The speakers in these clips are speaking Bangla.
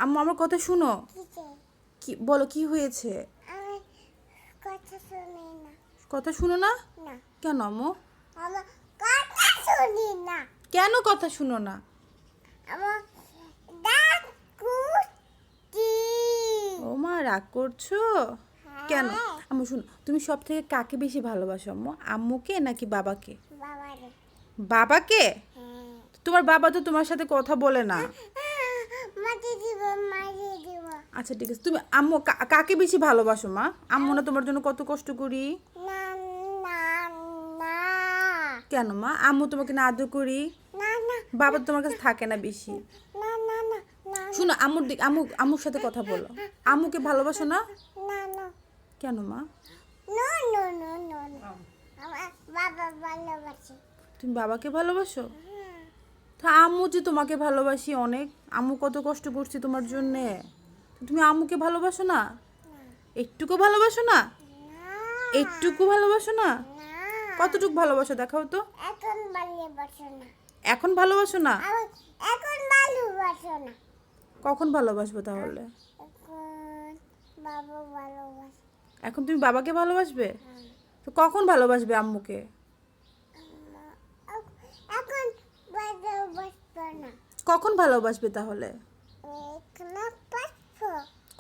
আম্মু আমার কথা শুনো। কিসে? কি বলো, কি হয়েছে? আমি কথা শুনি না। কথা শুনো না? না, কেন আম্মু? আমার কথা শুনি না। কেন কথা শুনো না? আমার দাঁত কুচি। ও মা, রাগ করছো কেন? আম্মু শুনো, তুমি সব থেকে কাকে বেশি ভালোবাসো আম্মু? আম্মুকে নাকি বাবাকে? বাবারে। বাবাকে? হ্যাঁ। তোমার বাবা তো তোমার সাথে কথা বলে না। মাটি দিব, মাটি দিব। আচ্ছা ঠিক আছে, তুমি আম্মু কাকে বেশি ভালোবাসো মা? আম্মু না তোমার জন্য কত কষ্ট করি। না না না কেন মা? আম্মু তোমাকে না আদর করি। না না বাবা তো তোমার কাছে থাকে না বেশি। না না না না শুনো, আম্মুর দিক আম্মুর সাথে কথা বলো। আম্মুকে ভালোবাসো না? না না কেন মা? No no no no no. আমার বাবা ভালোবাসে। তুমি বাবাকে ভালোবাসো? তা আম্মু যে তোমাকে ভালোবাসি অনেক, আম্মু কত কষ্ট করছে তোমার জন্যে, তো তুমি আম্মুকে ভালোবাসো না? একটুকু ভালোবাসো না? একটুকু ভালোবাসো না? কতটুকু ভালোবাসো দেখাও তো। এখন ভালোবাসো না। এখন ভালোবাসো না? আমি এখন ভালোবাসো না। কখন ভালোবাসবো তাহলে? এখন বাবা ভালোবাসে। এখন তুমি বাবাকে ভালোবাসবে? তো কখন ভালোবাসবে আম্মুকে? এখন ভালোবাসবো না। কখন ভালোবাসবে তাহলে? এখানে পাসবো।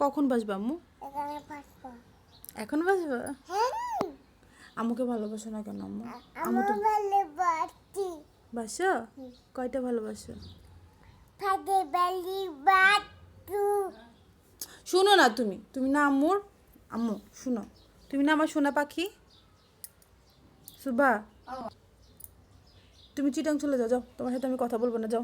কখন বাসবে আম্মু? এখানে পাসবো। এখন বাসবে? হ্যাঁ, আম্মুকে ভালোবাসো না কেন আম্মু? আম্মু আমার তো ভালোবাসি। বাসো? কয়টা ভালোবাসো? ফাদে বালি বাতু। শুনো না, তুমি না আম্মুর আম্মু, শুনো, তুমি না আমার সোনা পাখি সুবা। তুমি চিটাং চলে যাও, যাও, তোমার সাথে আমি কথা বলবো না, যাও।